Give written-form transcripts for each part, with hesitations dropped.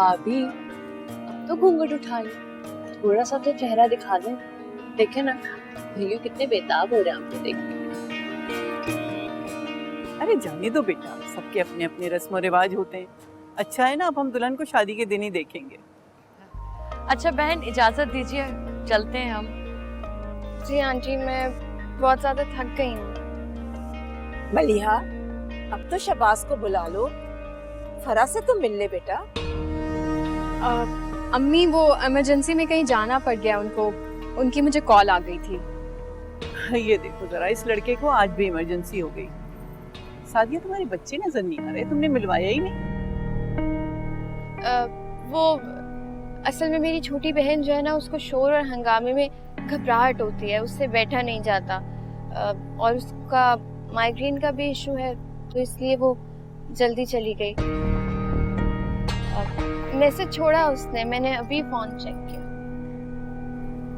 भाभी अब तो घूंघट उठाइए, थोड़ा सा तो चेहरा दिखा दें। देखे ना भैया कितने बेताब हो रहे हैं आपको देख के। अरे जाने दो बेटा, सबके अपने अपने रस्म और रिवाज होते हैं। अच्छा है ना, अब हम दुल्हन को शादी के दिन ही देखेंगे। अच्छा बहन इजाजत दीजिए, चलते हैं हम। जी आंटी, मैं बहुत ज्यादा थक गई हूँ। मलिहा, अब तो शबाज को बुला लो, फरा से तो मिल ले बेटा। अम्मी वो इमरजेंसी में कहीं जाना पड़ गया उनको, उनकी मुझे कॉल आ गई थी। ये देखो जरा, इस लड़के को आज भी इमरजेंसी हो गई। सादिया, तुम्हारे बच्चे नजर नहीं आ रहे, तुमने मिलवाया ही नहीं। वो असल में मेरी छोटी बहन जो है ना, उसको शोर और हंगामे में घबराहट होती है, उससे बैठा नहीं जाता, और उसका माइग्रेन का भी इशू है, तो इसलिए वो जल्दी चली गई। मैसेज छोड़ा उसने, मैंने अभी फोन चेक किया।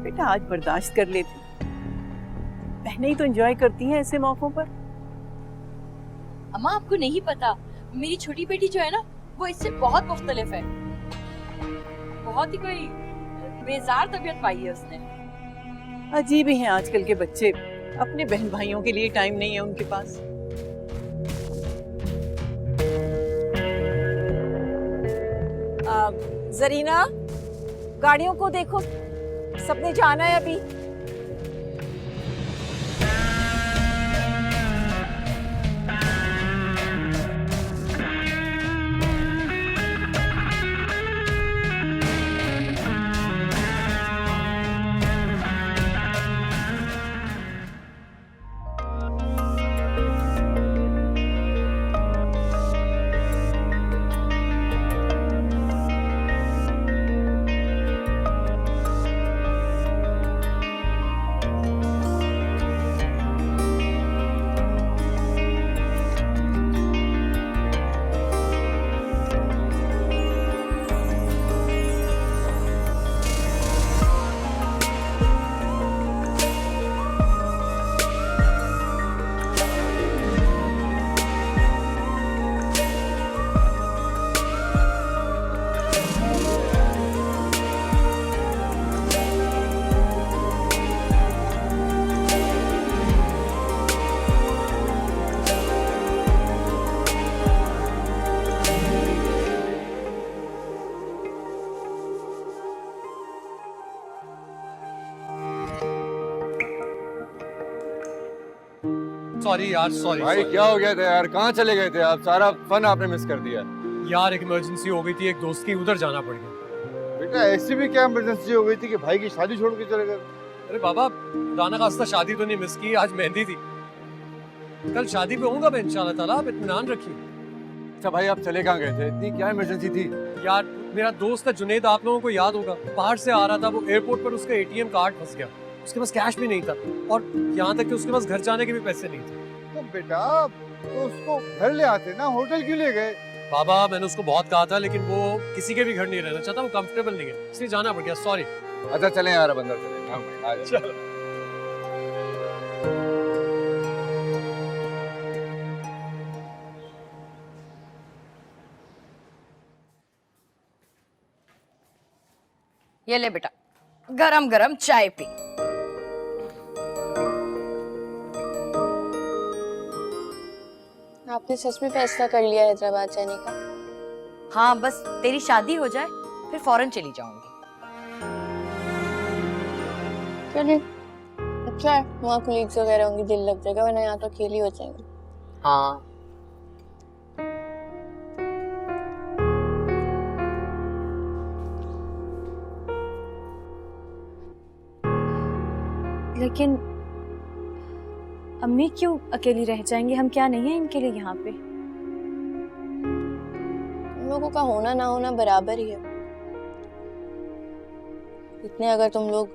बेटा आज बर्दाश्त कर लेती, बहनें ही तो एंजॉय करती हैं ऐसे मौकों पर। अम्मा आपको नहीं पता, मेरी छोटी बेटी जो है ना वो इससे बहुत मुख्तलिफ है, बहुत ही कोई बेजार तबीयत पाई है उसने। अजीब ही हैं आजकल के बच्चे, अपने बहन भाइयों के लिए टाइम नहीं है उनके पास। जरीना, गाड़ियों को देखो, सबने जाना है अभी। सॉरी यार, सॉरी भाई क्या हो गया था यार, कहाँ चले गए थे आप? सारा फन आपने मिस कर दिया यार। एक इमरजेंसी हो गई थी, एक दोस्त की, उधर जाना पड़ गया। बेटा। ऐसी भी क्या इमरजेंसी हो गई थी कि भाई की शादी छोड़ के चले गए? अरे बाबा, खुदा ना खास्ता शादी तो नहीं मिस की, आज मेहंदी थी। कल शादी पे होऊंगा मैं इंशाल्लाह ताला, आप इत्मीनान रखिए। अच्छा भाई, आप चले कहाँ गए थे? इतनी क्या इमरजेंसी थी? यार मेरा दोस्त है जुनेद, आप लोगों को याद होगा, बाहर से आ रहा था, वो एयरपोर्ट पर उसका एटीएम कार्ड फंस गया, उसके पास कैश भी नहीं था, और यहाँ तक कि उसके पास घर जाने के भी पैसे नहीं थे। तो बेटा तो उसको घर ले आते ना, होटल क्यों ले गए? बाबा मैंने उसको बहुत कहा था, लेकिन वो किसी के भी घर नहीं रहना चाहता, वो कंफर्टेबल नहीं है, इसलिए जाना पड़ गया, सॉरी। अच्छा चले यार, अब अंदर चले। हाँ भाई, आ जाओ। चलो। ये ले बेटा, गरम गरम चाय पी। आपने सच में फैसला कर लिया हैदराबाद जाने का? हाँ बस तेरी शादी हो जाए फिर फौरन चली जाऊंगी। चलिए, अच्छा है, वहाँ कोलीग्स वगैरह होंगी, दिल लग जाएगा, वरना यहाँ तो अकेली हो जाएंगी। हाँ लेकिन अम्मी क्यों अकेली रह जाएंगी? हम क्या नहीं है इनके लिए यहाँ पे? तुम लोगों का होना ना होना बराबर ही है। इतने अगर तुम लोग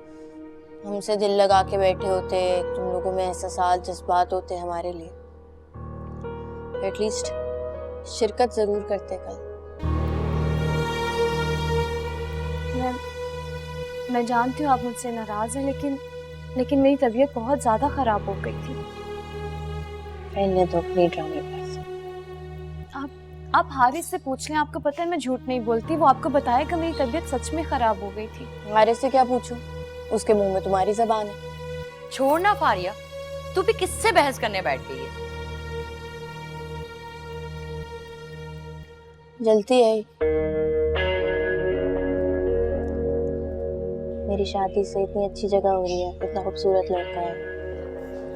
हमसे दिल लगा के बैठे होते, तुम लोगों में एहसास जज्बात होते हमारे लिए, एटलीस्ट शिरकत जरूर करते कल। मैं जानती हूँ आप मुझसे नाराज हैं, लेकिन मेरी तबीयत बहुत ज्यादा खराब हो गई थी। रहने दो अपनी ड्रामेबाजी। आप हारिस से पूछ लें, आपको पता है मैं झूठ नहीं बोलती। वो आपको बताएगा मेरी तबीयत सच में खराब हो गई थी। हारिस से क्या पूछूं? उसके मुंह में तुम्हारी जबान है। छोड़ ना फारिया, तू भी किससे बहस करने बैठ गई है? जलती है। मेरी शादी से इतनी अच्छी जगह हो रही है, इतना खूबसूरत लड़का है,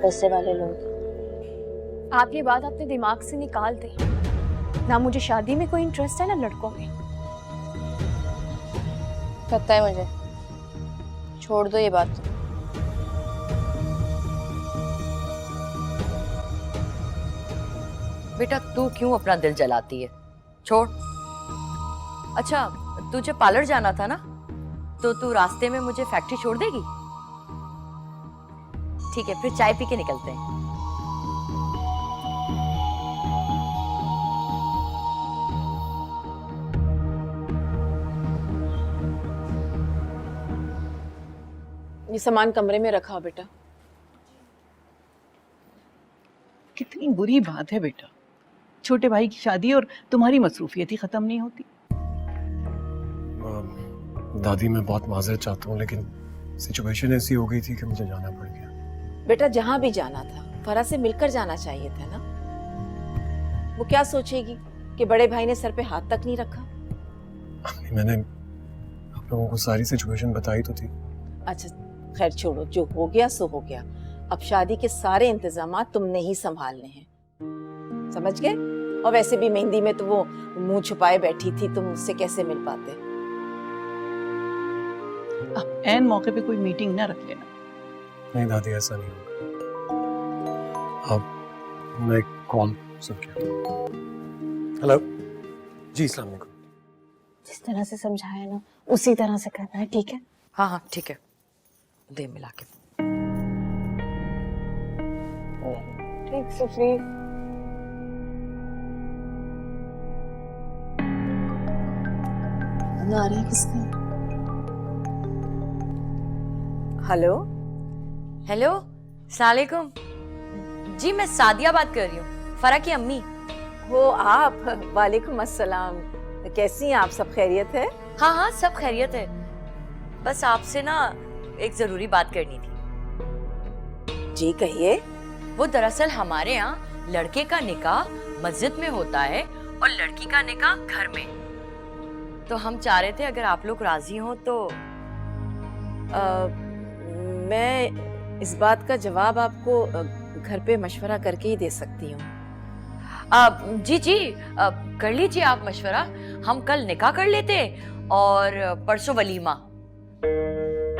पैसे वाले लोग। आप ये बात अपने दिमाग से निकाल दें। ना मुझे शादी में कोई इंटरेस्ट है, ना लड़कों में। पता है मुझे, छोड़ दो ये बात। बेटा तू क्यों अपना दिल जलाती है? छोड़। अच्छा तुझे पार्लर जाना था ना, तो तू रास्ते में मुझे फैक्ट्री छोड़ देगी? ठीक है, फिर चाय पी के निकलते हैं। ये सामान कमरे में रखा बेटा। कितनी बुरी बात है बेटा, छोटे भाई की शादी और तुम्हारी मसरूफियत ही खत्म नहीं होती। दादी मैं बहुत माजरत चाहता हूँ, लेकिन सिचुएशन ऐसी हो गई थी कि मुझे जाना पड़ गया। बेटा जहाँ भी जाना था फरा से मिलकर जाना चाहिए था ना। वो क्या सोचेगी कि बड़े भाई ने सर पे हाथ तक नहीं रखा? मैंने आप लोगों को सारी सिचुएशन बताई तो थी। अच्छा खैर छोड़ो, जो हो गया सो हो गया। अब शादी के सारे इंतजामात तुमने ही संभालने हैं, समझ गए? और वैसे भी मेहंदी में तो वो मुंह छुपाए बैठी थी, तुम उससे कैसे मिल पाते? अब ऐन मौके पे कोई मीटिंग ना रख लेना। नहीं दादी, ऐसा नहीं होगा। अब मैं कॉल सुन के। हेलो जी, अस्सलाम वालेकुम। जिस तरह से समझाया ना, उसी तरह से करना है, ठीक है? हाँ हाँ ठीक है, दे मिला के। ठीक से प्लीज। आ रही है किसका? हेलो हेलो, सलामुअलैकुम जी, मैं सादिया बात कर रही हूँ, फरा की अम्मी। हो आप? वालेकुम अस्सलाम। कैसी हैं आप? सब खैरियत है? हाँ हाँ सब खैरियत है, बस आपसे ना एक जरूरी बात करनी थी। जी कहिए। वो दरअसल हमारे यहाँ लड़के का निकाह मस्जिद में होता है और लड़की का निकाह घर में। तो हम चाह रहे थे अगर आप लोग राजी हो तो। मैं इस बात का जवाब आपको घर पे मशवरा करके ही दे सकती हूँ। जी जी, कर लीजिए आप मशवरा। हम कल निकाह कर लेते और परसों वलीमा,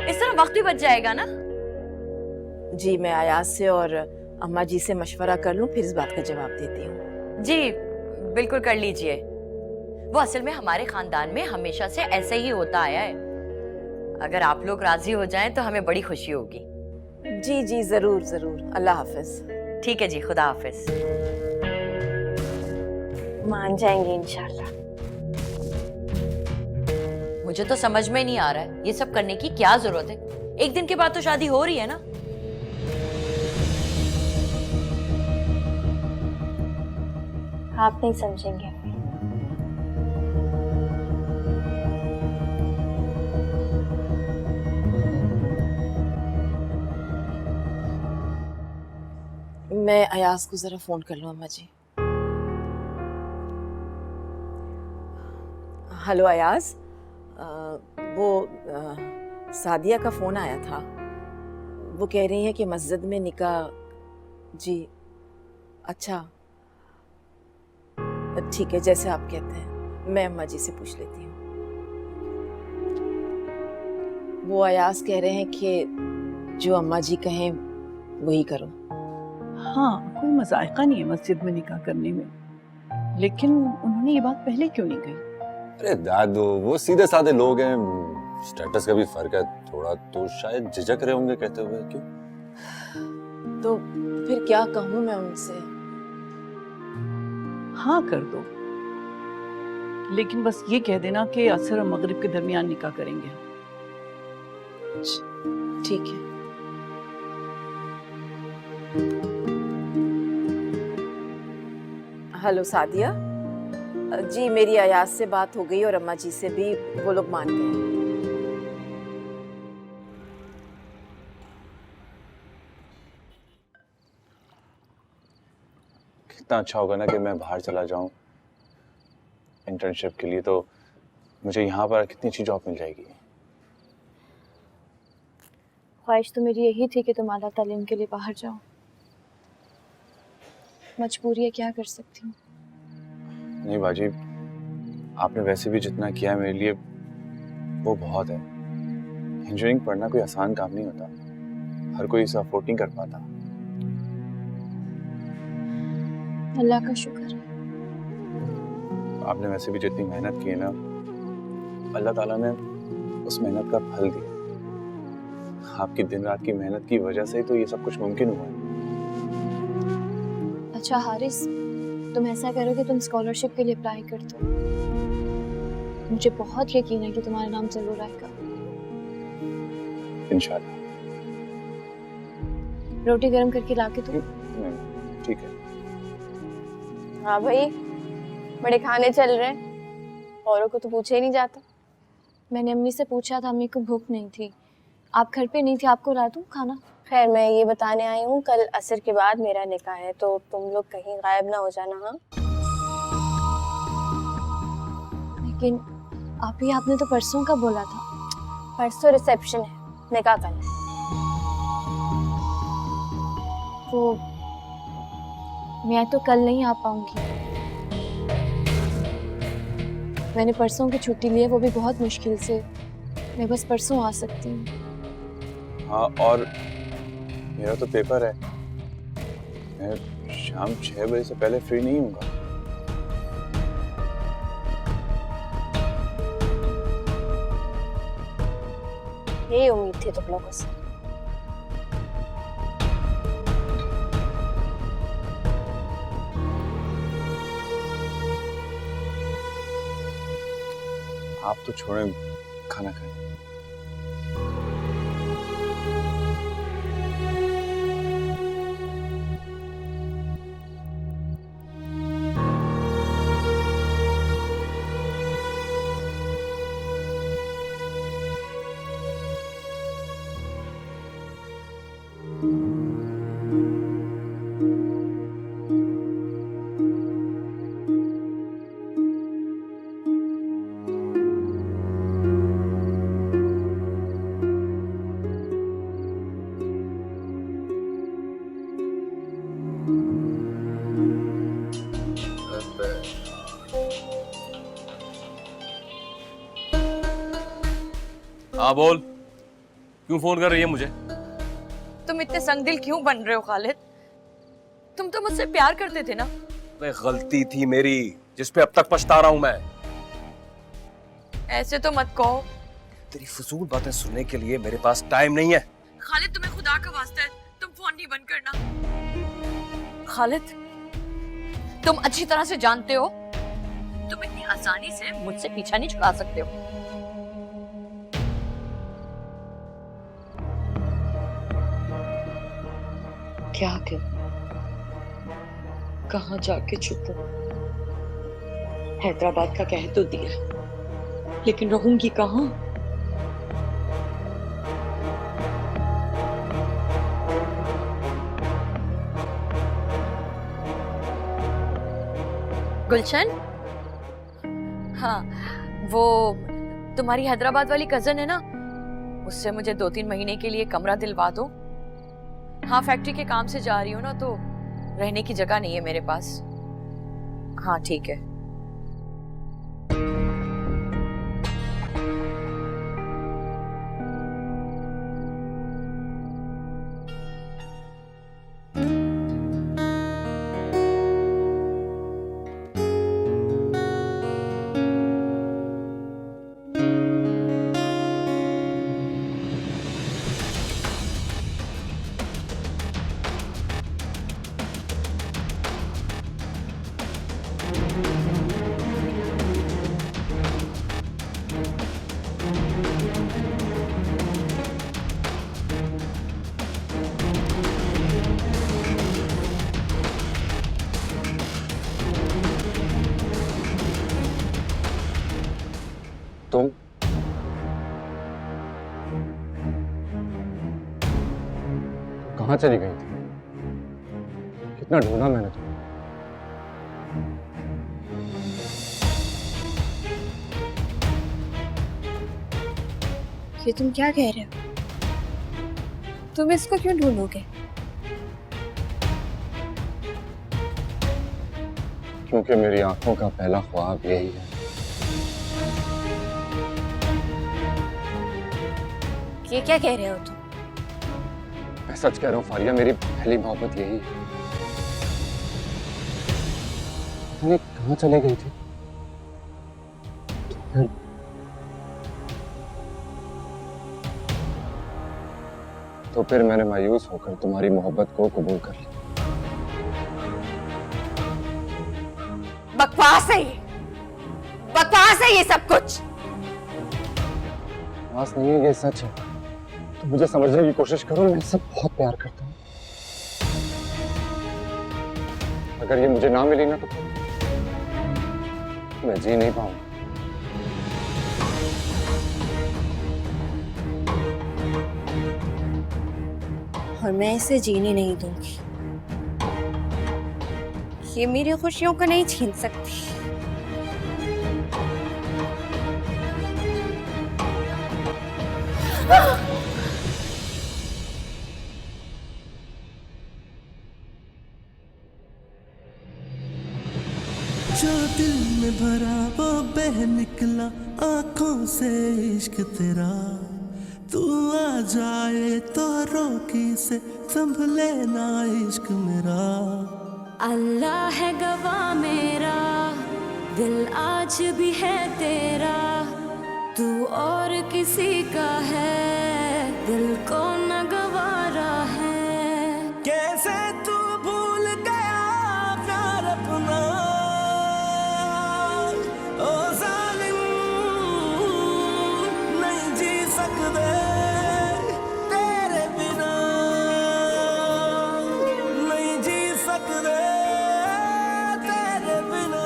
इस तरह वक्त भी बच जाएगा ना। जी मैं अयाज से और अम्मा जी से मशवरा कर लूं, फिर इस बात का जवाब देती हूँ। जी बिल्कुल कर लीजिए। वो असल में हमारे खानदान में हमेशा से ऐसा ही होता आया है। अगर आप लोग राजी हो जाएं तो हमें बड़ी खुशी होगी। जी जी जरूर जरूर। अल्लाह हाफिज। ठीक है जी, खुदा हाफिज। मान जाएंगे इंशाल्लाह। मुझे तो समझ में नहीं आ रहा है ये सब करने की क्या जरूरत है। एक दिन के बाद तो शादी हो रही है ना। आप नहीं समझेंगे। मैं अयाज को जरा फोन कर लूं अम्मा जी। हेलो अयाज, सादिया का फोन आया था। वो कह रही है कि मस्जिद में निकाह। जी अच्छा ठीक है, जैसे आप कहते हैं। मैं अम्मा जी से पूछ लेती हूँ। वो अयाज कह रहे हैं कि जो अम्मा जी कहें वही करो। हाँ, कोई मजायका नहीं है मस्जिद में निकाह करने में, लेकिन उन्होंने ये बात पहले क्यों नहीं कही? अरे दादू, वो सीधे साधे लोग हैं, स्टेटस का भी फर्क है थोड़ा, तो शायद झिझक रहे होंगे कहते हुए। क्यों? तो फिर क्या कहूँ मैं उनसे? हाँ कर दो, लेकिन बस ये कह देना कि असर और मगरिब के दरमियान निकाह करेंगे। ठीक है। हेलो सादिया, जी मेरी अयाज से बात हो गई और अम्मा जी से भी, वो लोग मान गए। कितना अच्छा होगा ना कि मैं बाहर चला जाऊं इंटर्नशिप के लिए, तो मुझे यहाँ पर कितनी अच्छी जॉब मिल जाएगी। ख्वाहिश तो मेरी यही थी कि तुम आला तालीम के लिए बाहर जाओ। मजबूरी है, क्या कर सकती हूँ। नहीं बाजी, आपने वैसे भी जितना किया है मेरे लिए वो बहुत है। इंजीनियरिंग पढ़ना कोई आसान काम नहीं होता, हर कोई इसे अफोर्ड नहीं कर पाता। अल्लाह का शुक्र है। आपने वैसे भी जितनी मेहनत की है ना, अल्लाह ताला ने उस मेहनत का फल दिया। आपकी दिन रात की मेहनत की वजह से ही तो ये सब कुछ मुमकिन हुआ है। अच्छा हारिस, तुम ऐसा करो कि तुम स्कॉलरशिप के लिए अप्लाई कर दो। मुझे बहुत यकीन है कि तुम्हारा नाम जरूर आएगा। इंशाल्लाह। रोटी गर्म करके लाके दो। ठीक है। हाँ भाई, बड़े खाने चल रहे हैं, औरों को तो पूछे ही नहीं जाता। मैंने अम्मी से पूछा था, अम्मी को भूख नहीं थी। आप घर पे नहीं थे, आपको ला दूं खाना? खैर मैं ये बताने आई हूँ, कल असर के बाद मेरा निकाह है, तो तुम लोग कहीं गायब ना हो जाना। हाँ, लेकिन आपने तो परसों का बोला था। परसों रिसेप्शन है, निकाह कल है। वो मैं तो कल नहीं आ पाऊंगी। मैंने परसों की छुट्टी ली है, वो भी बहुत मुश्किल से। मैं बस परसों आ सकती हूँ। हाँ, और मेरा तो पेपर है, मैं शाम 6 बजे से पहले फ्री नहीं हूँगा। यही उम्मीद थी तुम लोगों से। आप तो छोड़ें खाना खाने। हाँ बोल, क्यों फोन कर रही है मुझे? तुम इतने संगदिल क्यों बन रहे हो खालिद? तुम तो मुझसे प्यार करते थे ना? अरे गलती थी मेरी, जिस पे अब तक पछता रहा हूं मैं। ऐसे तो मत कहो। तेरी फजूल बातें सुनने के लिए मेरे पास टाइम नहीं है। खालिद, तुम्हें खुदा का वास्ता है, तुम फोन नहीं बंद करना। खालिद, तुम अच्छी तरह से जानते हो तुम इतनी आसानी से मुझसे पीछा नहीं छुड़ा सकते हो। क्या करूं, कहाँ जाके छुपूं? हैदराबाद का कह तो दिया, लेकिन रहूंगी कहाँ? गुलशन, हाँ वो तुम्हारी हैदराबाद वाली कजन है ना, उससे मुझे 2-3 महीने के लिए कमरा दिलवा दो। हाँ, फैक्ट्री के काम से जा रही हूँ ना, तो रहने की जगह नहीं है मेरे पास। हाँ ठीक है। तुम कहाँ चली गई थी? कितना ढूंढा मैंने तुम्हें। ये तुम क्या कह रहे हो? तुम इसको क्यों ढूंढोगे? क्योंकि मेरी आंखों का पहला ख्वाब यही है। ये क्या कह रहे हो तुम? मैं सच कह रहा हूँ फारिया, मेरी पहली मोहब्बत यही है। पता नहीं कहाँ चले गई थी। तो फिर मैंने मायूस होकर तुम्हारी मोहब्बत को कबूल कर लिया। बकवास है ये, बकवास है ये सब कुछ। बस नहीं है, ये सच है। तो मुझे समझने की कोशिश करो, मैं इससे बहुत प्यार करता हूँ। अगर ये मुझे ना मिली ना तो मैं जी नहीं पाऊंगा। और मैं इसे जीने नहीं दूंगी। ये मेरी खुशियों को नहीं छीन सकती। जो दिल में भरा वो बह निकला आंखों से इश्क तेरा। तू आ जाए तो रोकी से संभले ना इश्क मेरा। अल्लाह है गवाह मेरा, दिल आज भी है तेरा। तू और किसी का है, दिल को न गवारा है। कैसे तू भूल गया प्यार अपना, ओ जालिम नहीं जी सकते तेरे बिना, नहीं जी सकते तेरे बिना।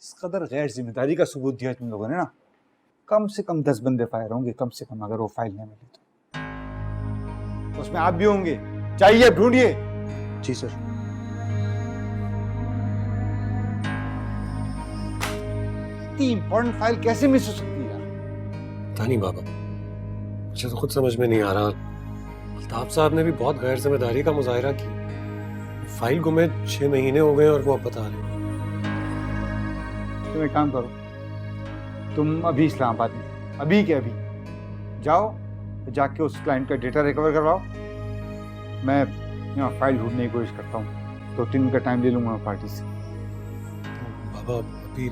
इस कदर गैर जिम्मेदारी का सबूत दिया तुम लोगों ने ना, कम से कम 10 बंदे फायर होंगे, कम से कम, अगर वो फाइल नहीं मिली तो उसमें आप भी होंगे। चाहिए ढूंढिए। जी सर। इतनी इंपॉर्टेंट फाइल कैसे मिस हो सकती है यार? पता नहीं बाबा, मुझे तो खुद समझ में नहीं आ रहा। अल्ताफ साहब ने भी बहुत गैर जिम्मेदारी का मुजाहिरा की। फाइल गुमे 6 महीने हो गए और वो अब बता रहे। तुम एक काम करो, तुम अभी इस्लामाबाद में, अभी के अभी जाओ, जाके उस क्लाइंट का डेटा रिकवर करवाओ। मैं यहाँ फाइल ढूंढने की कोशिश करता हूँ, 2-3 दिन का टाइम ले लूंगा मैं पार्टी से। बाबा अभी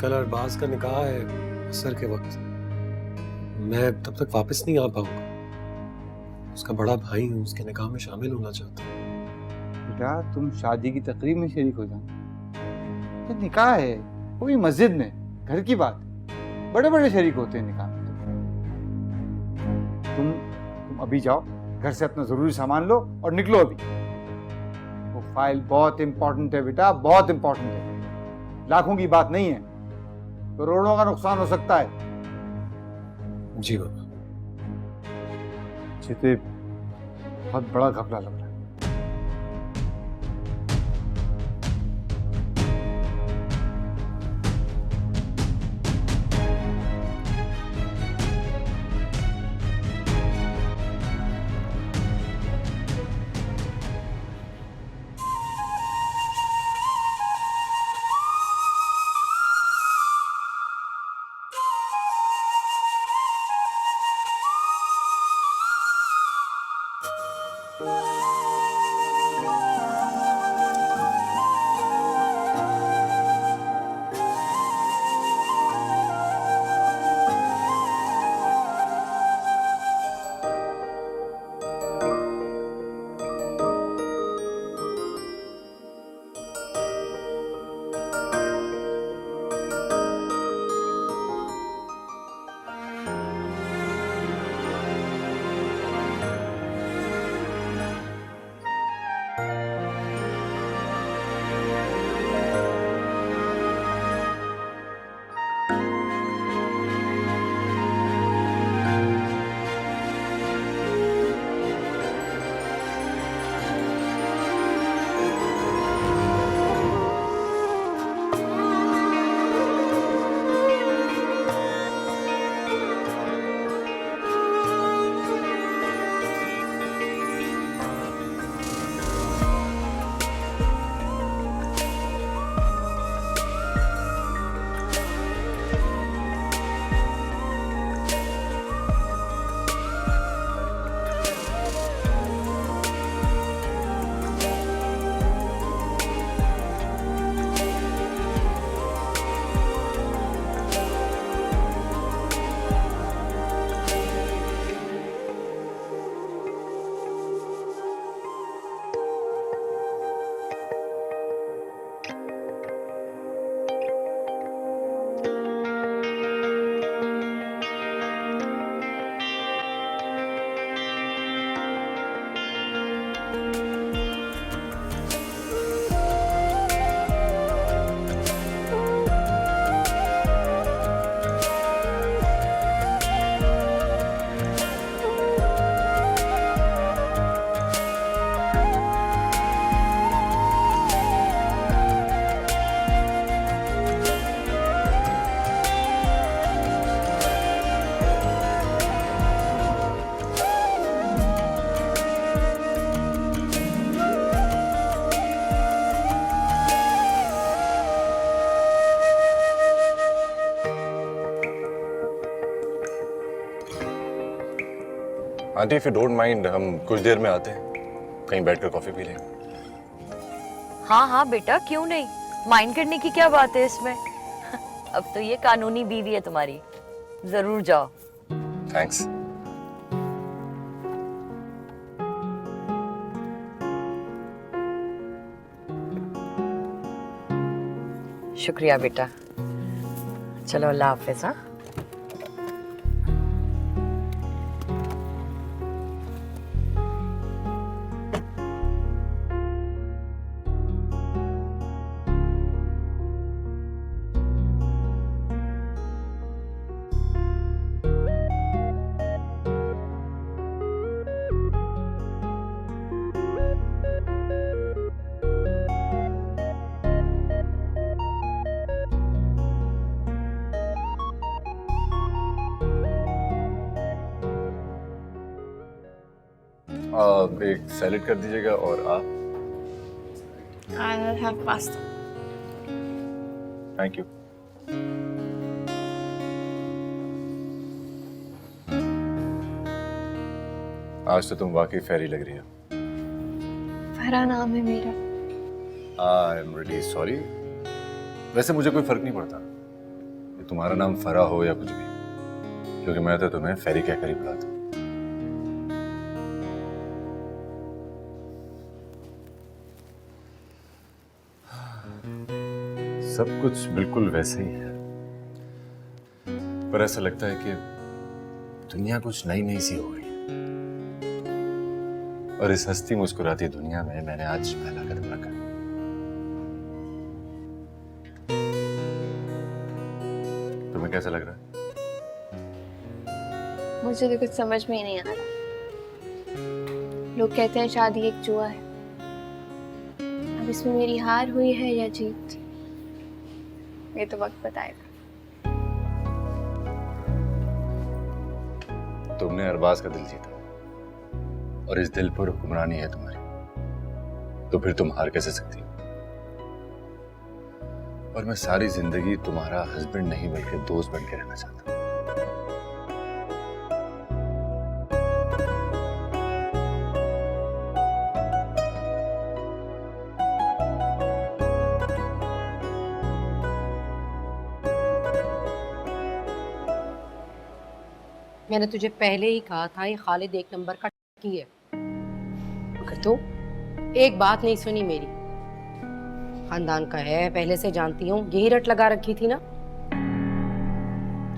कल अरबाज का निकाह है असर के वक्त, मैं तब तक वापस नहीं आ पाऊंगा। उसका बड़ा भाई हूँ, उसके निकाह में शामिल होना चाहता हूँ। बेटा तुम शादी की तकरीब में शरीक हो जाओ। तो निकाह है वो भी मस्जिद में, घर की बात, बड़े बड़े शरीक होते हैं निकाह में। तुम अभी जाओ, घर से अपना जरूरी सामान लो और निकलो अभी। वो फाइल बहुत इंपॉर्टेंट है बेटा, बहुत इंपॉर्टेंट है। लाखों की बात नहीं है, करोड़ों का नुकसान हो सकता है। जी बाबा। मुझे बहुत बड़ा घपला लग रहा है। Aunty if you don't mind हम कुछ देर में आते हैं, कहीं बैठकर कॉफी पी लेंगे। हाँ हाँ बेटा, क्यों नहीं, माइंड करने की क्या बात है इसमें। अब तो ये कानूनी बीवी है तुम्हारी, जरूर जाओ। थैंक्स। शुक्रिया बेटा, चलो अल्लाह हाफिज। हाँ एक सैलेड कर दीजिएगा और आप। I'll have pasta. Thank you. आज तो तुम वाकई फेरी लग रही हो। फरा नाम है मेरा। I am really sorry. वैसे मुझे कोई फर्क नहीं पड़ता कि तुम्हारा नाम फरा हो या कुछ भी, क्योंकि मैं तो तुम्हें फेरी कहकर ही बुलाता। सब कुछ बिल्कुल वैसे ही है, पर ऐसा लगता है कि दुनिया कुछ नई नई सी हो गई है। और इस हंसती मुस्कुराती दुनिया में मैंने आज पहला कदम रखा। तुम्हें कैसा लग रहा है? मुझे तो कुछ समझ में ही नहीं आ रहा। लोग कहते हैं शादी एक जुआ है। अब इसमें मेरी हार हुई है या जीत, ये तो वक्त बताएगा। तुमने अरबाज का दिल जीता और इस दिल पर हुक्मरानी है तुम्हारी, तो फिर तुम हार कैसे सकती हो? और मैं सारी जिंदगी तुम्हारा हस्बैंड नहीं बल्कि दोस्त बन के रहना चाहता हूं। मैंने तुझे पहले ही कहा था ये खालिद एक नंबर का की है, मगर तो एक बात नहीं सुनी मेरी। खानदान का है, पहले से जानती हूँ, यही रट लगा रखी थी ना।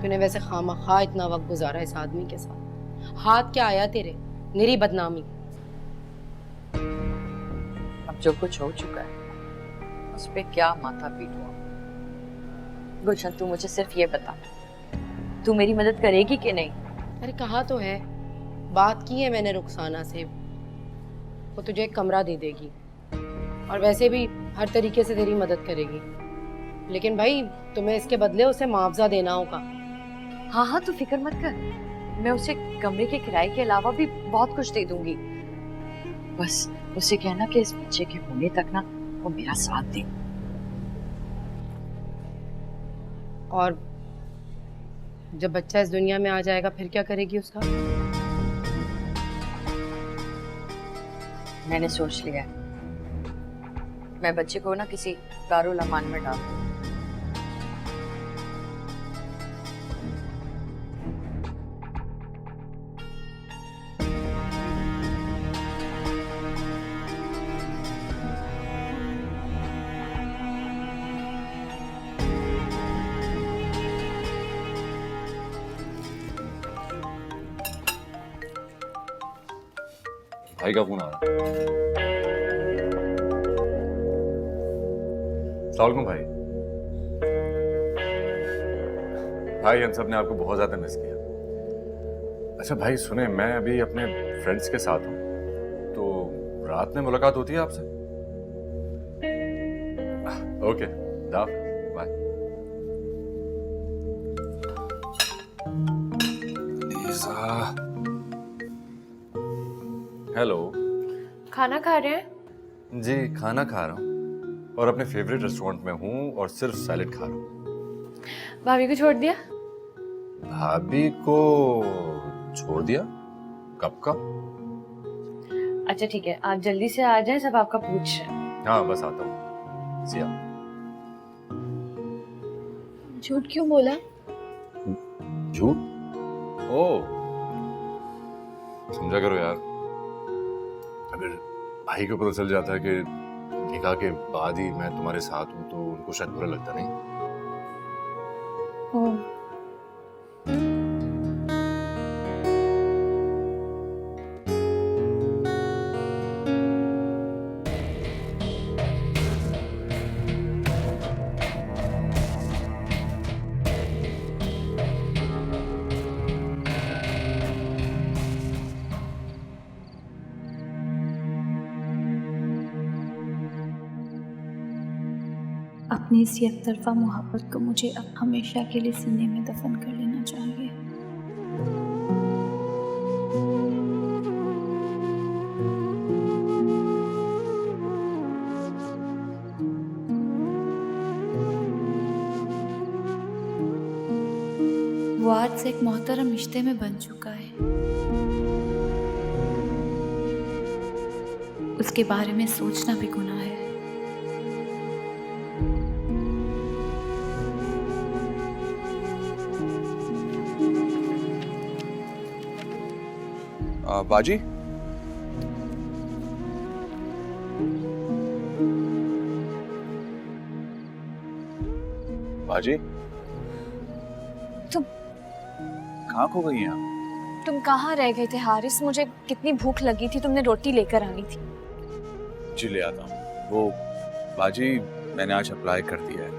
तूने वैसे खामखा इतना वक्त गुजारा इस आदमी के साथ, हाथ क्या आया तेरे, निरी बदनामी। अब जो कुछ हो चुका है उस पे क्या माथा पीटूं। गुलशन, तू मुझे सिर्फ ये बता, तू मेरी मदद करेगी कि नहीं? अरे कहा तो है, बात की है मैंने रुखसाना से, वो तुझे एक कमरा दे देगी और वैसे भी हर तरीके से तेरी मदद करेगी, लेकिन भाई तुम्हें इसके बदले उसे मुआवजा देना होगा। हाँ हाँ, तू फिक्र मत कर, मैं उसे कमरे के किराए के अलावा भी बहुत कुछ दे दूंगी। बस उसे कहना कि इस बच्चे के होने तक ना वो मेरा साथ दे। और जब बच्चा इस दुनिया में आ जाएगा फिर क्या करेगी उसका? मैंने सोच लिया है, मैं बच्चे को ना किसी दारुल अमान में डाल दूं। भाई का फोन आ रहा है। अस्सलाम वालेकुम भाई। भाई हम सब ने आपको बहुत ज्यादा मिस किया। अच्छा भाई सुने, मैं अभी अपने फ्रेंड्स के साथ हूँ, तो रात में मुलाकात होती है आपसे? Okay, bye. हेलो, खाना खा रहे हैं? जी खाना खा रहा हूँ और अपने फेवरेट रेस्टोरेंट में हूँ और सिर्फ सैलेड खा रहा हूँ। भाभी को छोड़ दिया? भाभी को छोड़ दिया? कब का? अच्छा ठीक है, आप जल्दी से आ जाएं, सब आपका पूछ रहे हैं। हाँ बस आता हूँ। सिया। झूठ क्यों बोला? झूठ? ओ, समझा करो यार, अगर भाई को पता चल जाता है कि निकाह के बाद ही मैं तुम्हारे साथ हूँ तो उनको शायद बुरा लगता नहीं। अपनी इस एकतरफा मोहब्बत को मुझे अब हमेशा के लिए सीने में दफन कर लेना चाहिए। वो आज से एक मोहतरम रिश्ते में बन चुका है। उसके बारे में सोचना भी गुनाह है। बाजी, बाजी, तुम कहाँ खो गई हैं आप? तुम कहाँ रह गए थे हारिस? मुझे कितनी भूख लगी थी, तुमने रोटी लेकर आनी थी। जी ले आता हूँ। वो बाजी, मैंने आज अप्लाई कर दिया है,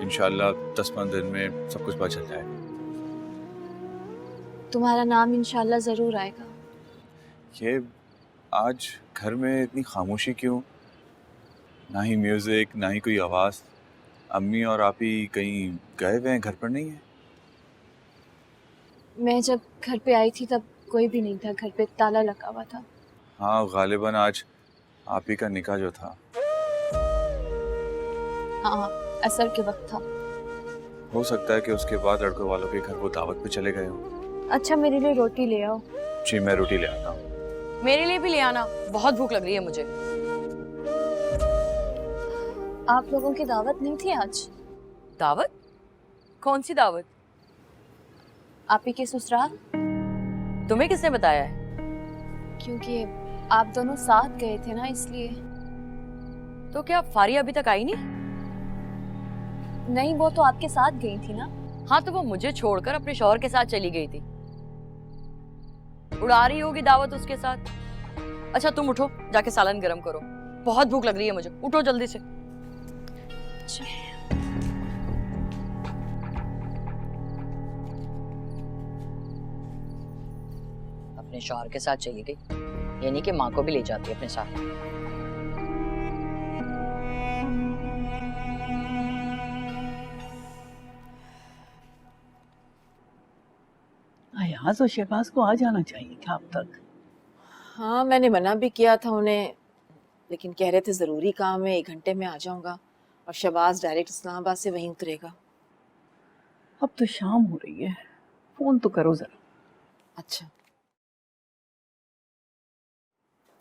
इंशाल्लाह 10-15 दिन में सब कुछ पता चल जाएगा। तुम्हारा नाम इंशाल्लाह जरूर आएगा। ये आज घर में इतनी खामोशी क्यों? ना ही म्यूजिक, ना ही कोई आवाज़। अम्मी और आप ही कहीं गए हुए हैं, घर पर नहीं है? मैं जब घर पे आई थी तब कोई भी नहीं था, घर पे ताला लगा हुआ था। हाँ, गालिबन आज आप ही का निकाह जो था। हाँ, असर के वक्त था। हो सकता है कि उसके बाद लड़कों वालों के घर वो दावत पे चले गए हो। अच्छा, मेरे लिए रोटी ले आओ। जी मैं रोटी ले आता हूँ। मेरे लिए भी ले आना, बहुत भूख लग रही है मुझे। आप लोगों की दावत नहीं थी आज? दावत? कौन सी दावत? आप ही के ससुराल। तुम्हें किसने बताया है? क्योंकि आप दोनों साथ गए थे ना, इसलिए। तो क्या फारिया अभी तक आई नहीं? नहीं, वो तो आपके साथ गई थी ना। हाँ, तो वो मुझे छोड़कर अपने शौहर के साथ चली गई थी। उड़ा रही होगी दावत उसके साथ। अच्छा तुम उठो, जाके सालन गरम करो, बहुत भूख लग रही है मुझे। उठो जल्दी से। अपने शौहर के साथ चली गई, यानी कि माँ को भी ले जाती है अपने साथ। अयाज और शहबाज को आ जाना चाहिए क्या अब तक? हाँ, मैंने मना भी किया था उन्हें, लेकिन कह रहे थे ज़रूरी काम है, 1 घंटे में आ जाऊंगा। और शहबाज डायरेक्ट इस्लामाबाद से वहीं उतरेगा। अब तो शाम हो रही है, फोन तो करो जरा। अच्छा।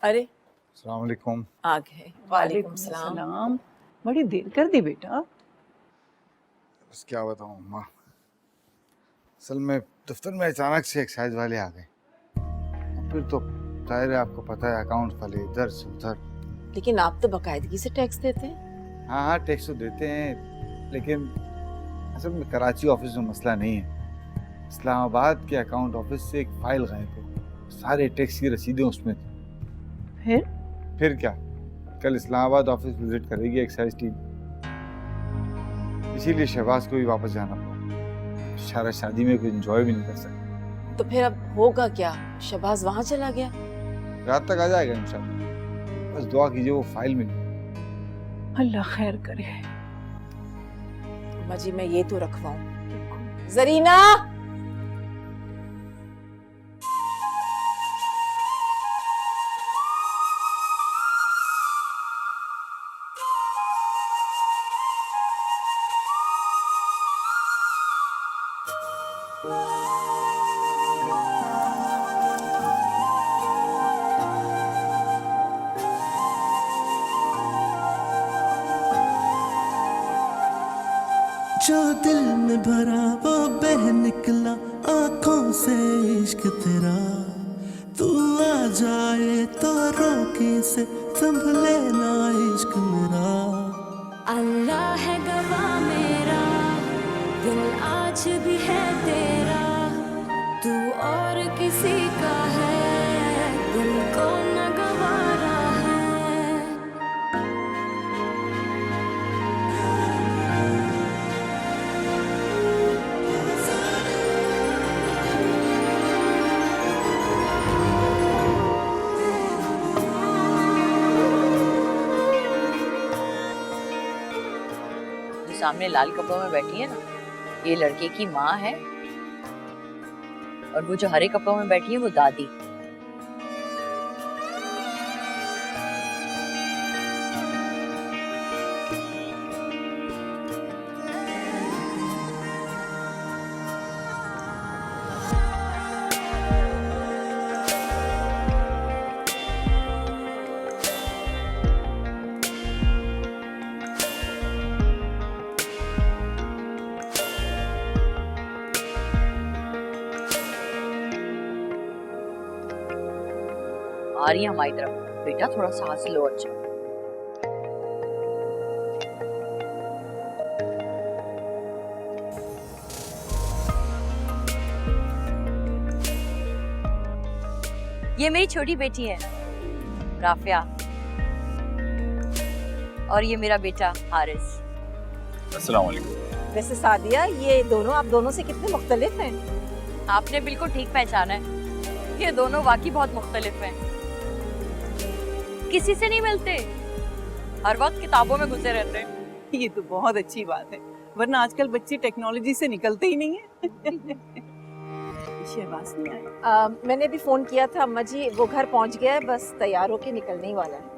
अरे अस्सलाम वालेकुम। आ गए। वालेकुम सलाम। सलाम। बड़ी देर कर दी बेटा। बस क्या बताऊँ अम्मा, असल में दफ्तर में अचानक से एक्साइज वाले आ गए। फिर तो जाहिर है, आपको पता है, अकाउंट वाले इधर से उधर। लेकिन आप तो बाकायदगी से टैक्स देते हैं। हाँ हाँ, टैक्स तो देते हैं, लेकिन असल में कराची ऑफिस में मसला नहीं है। इस्लामाबाद के अकाउंट ऑफिस से एक फाइल गायब है, सारे टैक्स की रसीदें उसमें थी। फिर क्या, कल इस्लामाबाद ऑफिस विजिट करेगी एक्साइज टीम, इसीलिए शहबाज को भी वापस जाना पड़ा। सारा शादी में कोई एंजॉय भी नहीं कर सकता। तो फिर अब होगा क्या? शहबाज वहां चला गया? रात तक आ जाएगा इंशाल्लाह, बस दुआ कीजिए वो फाइल मिल जाए। अल्लाह खैर करे। अम्मा जी, मैं ये तो रखवाऊं। जरीना, जो दिल में भरा वो बह निकला आंखों से इश्क तेरा, तू आ जाए तो रोके से संभले ना इश्क मेरा। अल्लाह है गवाह मेरा, दिल आज भी है तेरा, तू और किसी का है, दिल को न गवारा है। जो सामने लाल कपड़ों में बैठी है ना, ये लड़के की माँ है, और वो जो हरे कपड़ों में बैठी है वो दादी। आ रही है हमारी तरफ, बेटा थोड़ा सांस लो। अच्छा ये मेरी छोटी बेटी है राफिया, और ये मेरा बेटा हारिस। अस्सलाम वालेकुम। वैसे सादिया, ये दोनों आप दोनों से कितने मुख्तलिफ हैं? आपने बिल्कुल ठीक पहचाना है, ये दोनों वाकई बहुत मुख्तलिफ हैं, किसी से नहीं मिलते, हर वक्त किताबों में घुसे रहते हैं। ये तो बहुत अच्छी बात है, वरना आजकल बच्चे टेक्नोलॉजी से निकलते ही नहीं है। शहबाज नहीं आया? मैंने भी फोन किया था अम्मा जी, वो घर पहुंच गया है, बस तैयार होके निकलने ही वाला है।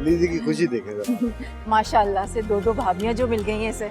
अली जी की खुशी देखेगा। माशाल्लाह से दो भाभियां जो मिल गई हैं इसे।